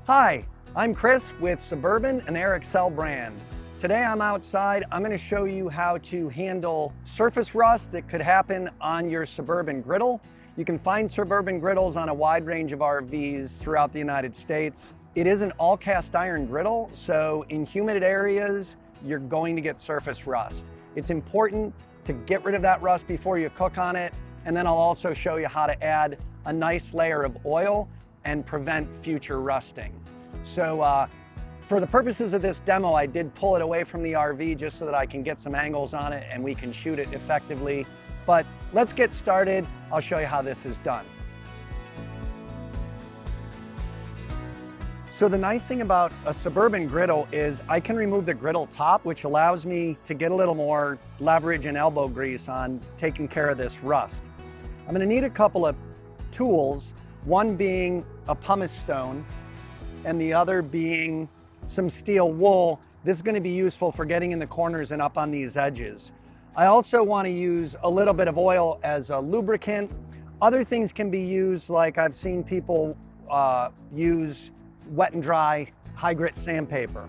Hi, I'm Chris with Suburban and Excel brand. Today I'm outside. I'm going to show you how to handle surface rust that could happen on your Suburban Griddle. You can find Suburban Griddles on a wide range of RVs throughout the United States. It is an all cast iron griddle, so in humid areas, you're going to get surface rust. It's important to get rid of that rust before you cook on it, and then I'll also show you how to add a nice layer of oil and prevent future rusting. So for the purposes of this demo, I did pull it away from the RV just so that I can get some angles on it and we can shoot it effectively. But let's get started. I'll show you how this is done. So the nice thing about a Suburban Griddle is I can remove the griddle top, which allows me to get a little more leverage and elbow grease on taking care of this rust. I'm gonna need a couple of tools, one being a pumice stone and the other being some steel wool. This is going to be useful for getting in the corners and up on these edges. I also want to use a little bit of oil as a lubricant. Other things can be used, like I've seen people use wet and dry high grit sandpaper.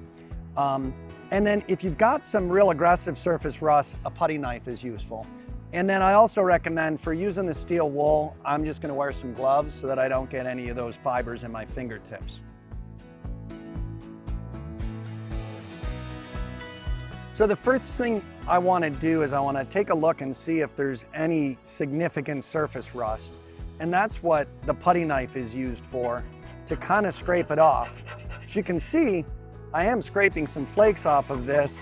And then if you've got some real aggressive surface rust, a putty knife is useful. And then I also recommend, for using the steel wool, I'm just going to wear some gloves so that I don't get any of those fibers in my fingertips. So the first thing I want to do is I want to take a look and see if there's any significant surface rust. And that's what the putty knife is used for, to kind of scrape it off. As you can see, I am scraping some flakes off of this,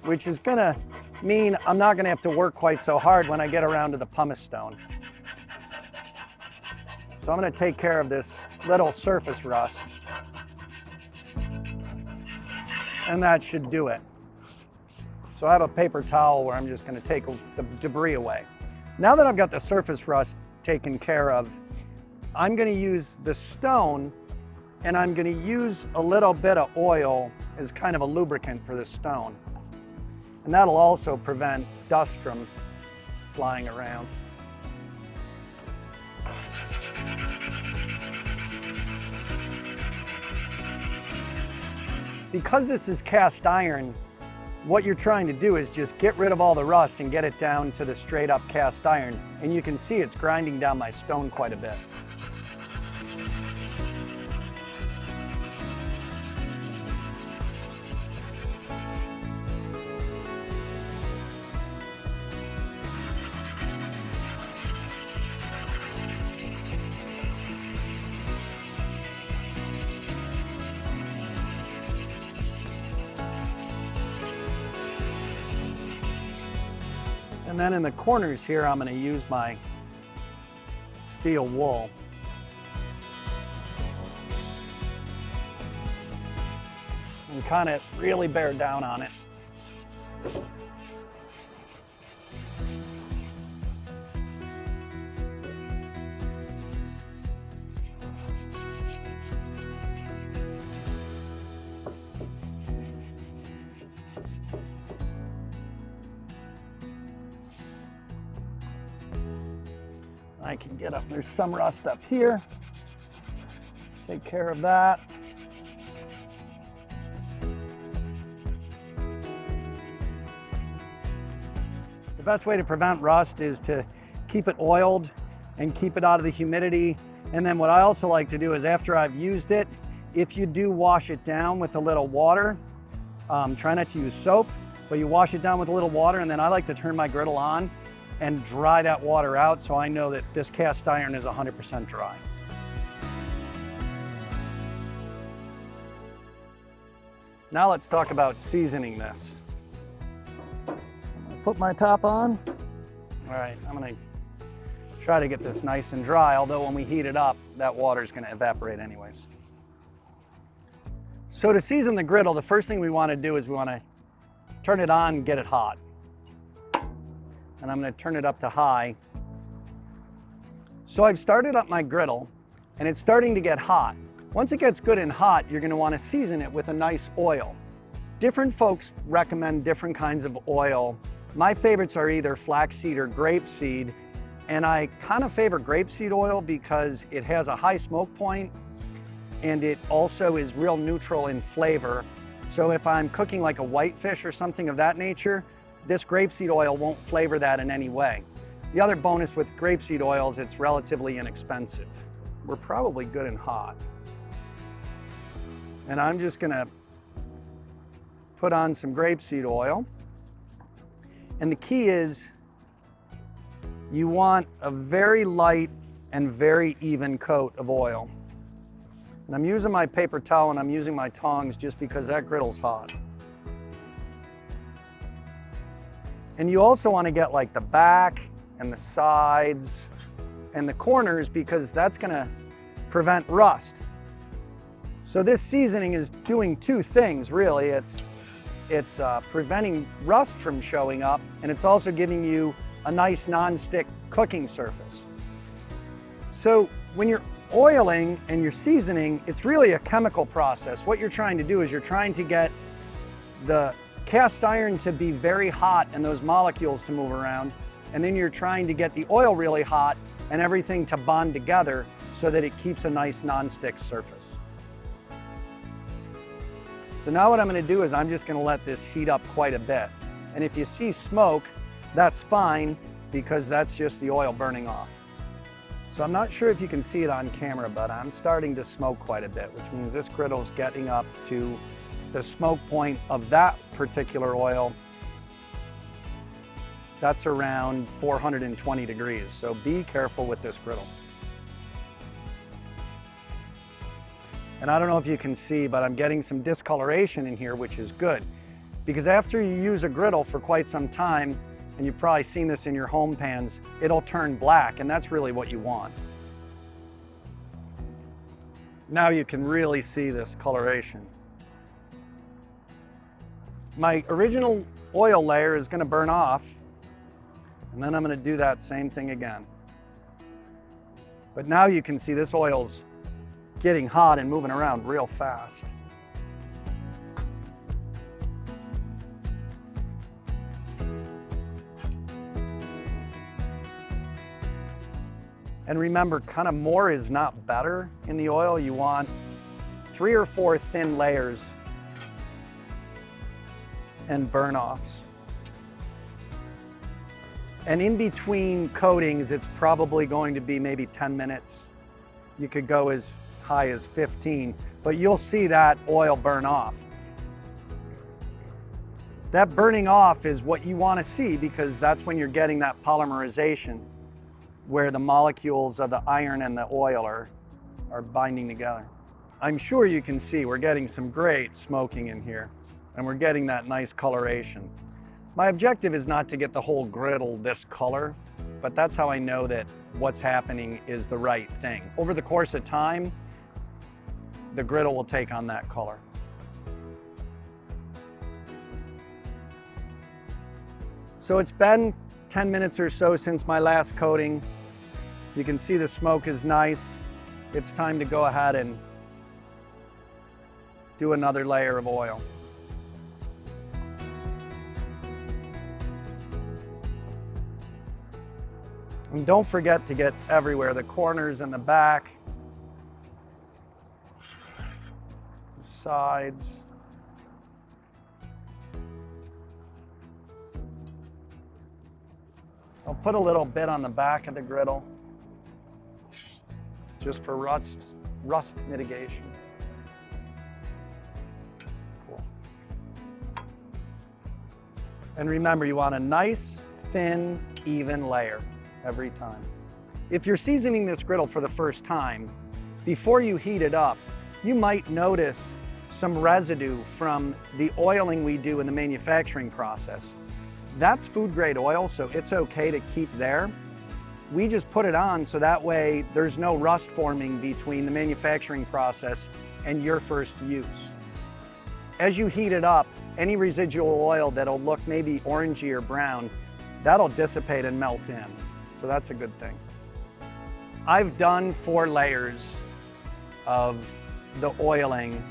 which is going to mean I'm not going to have to work quite so hard when I get around to the pumice stone. So I'm going to take care of this little surface rust, and that should do it. So I have a paper towel where I'm just going to take the debris away. Now that I've got the surface rust taken care of, I'm going to use the stone, and I'm going to use a little bit of oil as kind of a lubricant for the stone. And that'll also prevent dust from flying around. Because this is cast iron, what you're trying to do is just get rid of all the rust and get it down to the straight up cast iron. And you can see it's grinding down my stone quite a bit. And then in the corners here, I'm going to use my steel wool. And kind of really bear down on it. I can get up, there's some rust up here. Take care of that. The best way to prevent rust is to keep it oiled and keep it out of the humidity. And then what I also like to do is, after I've used it, if you do wash it down with a little water, try not to use soap, but you wash it down with a little water, and then I like to turn my griddle on and dry that water out so I know that this cast iron is 100% dry. Now let's talk about seasoning this. I'm gonna put my top on. All right, I'm gonna try to get this nice and dry, although when we heat it up, that water is gonna evaporate anyways. So to season the griddle, the first thing we wanna do is we wanna turn it on and get it hot. And I'm going to turn it up to high. So I've started up my griddle and it's starting to get hot. Once it gets good and hot, you're going to want to season it with a nice oil. Different folks recommend different kinds of oil. My favorites are either flaxseed or grapeseed, and I kind of favor grapeseed oil because it has a high smoke point and it also is real neutral in flavor. So if I'm cooking like a whitefish or something of that nature, this grapeseed oil won't flavor that in any way. The other bonus with grapeseed oils, it's relatively inexpensive. We're probably good and hot. And I'm just gonna put on some grapeseed oil. And the key is you want a very light and very even coat of oil. And I'm using my paper towel and I'm using my tongs just because that griddle's hot. And you also want to get like the back and the sides and the corners because that's going to prevent rust. So this seasoning is doing two things really. It's preventing rust from showing up, and it's also giving you a nice non-stick cooking surface. So when you're oiling and you're seasoning, it's really a chemical process. What you're trying to do is you're trying to get the cast iron to be very hot and those molecules to move around, and then you're trying to get the oil really hot and everything to bond together so that it keeps a nice non-stick surface. So now what I'm going to do is I'm just going to let this heat up quite a bit. And if you see smoke, that's fine because that's just the oil burning off. So I'm not sure if you can see it on camera, but I'm starting to smoke quite a bit, which means this griddle's getting up to the smoke point of that particular oil. That's around 420 degrees. So be careful with this griddle. And I don't know if you can see, but I'm getting some discoloration in here, which is good. Because after you use a griddle for quite some time, and you've probably seen this in your home pans, it'll turn black, and that's really what you want. Now you can really see this coloration. My original oil layer is going to burn off, and then I'm going to do that same thing again. But now you can see this oil's getting hot and moving around real fast. And remember, kind of more is not better in the oil. You want 3 or 4 thin layers and burn-offs. And in between coatings, it's probably going to be maybe 10 minutes. You could go as high as 15, but you'll see that oil burn off. That burning off is what you want to see because that's when you're getting that polymerization where the molecules of the iron and the oil are binding together. I'm sure you can see we're getting some great smoking in here and we're getting that nice coloration. My objective is not to get the whole griddle this color, but that's how I know that what's happening is the right thing. Over the course of time, the griddle will take on that color. So it's been 10 minutes or so since my last coating. You can see the smoke is nice. It's time to go ahead and do another layer of oil. And don't forget to get everywhere, the corners and the back, the sides. I'll put a little bit on the back of the griddle just for rust mitigation. Cool. And remember, you want a nice, thin, even layer every time. If you're seasoning this griddle for the first time, before you heat it up, you might notice some residue from the oiling we do in the manufacturing process. That's food grade oil, so it's okay to keep there. We just put it on so that way there's no rust forming between the manufacturing process and your first use. As you heat it up, any residual oil that'll look maybe orangey or brown, that'll dissipate and melt in. So that's a good thing. I've done 4 layers of the oiling,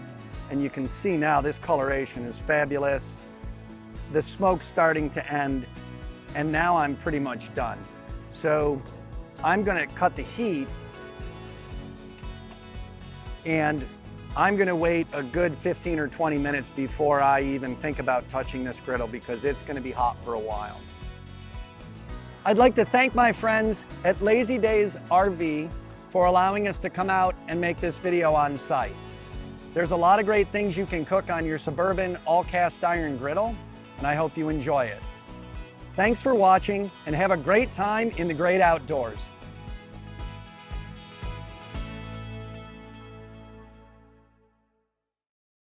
and you can see now this coloration is fabulous. The smoke's starting to end, and now I'm pretty much done. So I'm gonna cut the heat and I'm gonna wait a good 15 or 20 minutes before I even think about touching this griddle because it's gonna be hot for a while. I'd like to thank my friends at Lazy Days RV for allowing us to come out and make this video on site. There's a lot of great things you can cook on your Suburban all cast iron griddle, and I hope you enjoy it. Thanks for watching and have a great time in the great outdoors.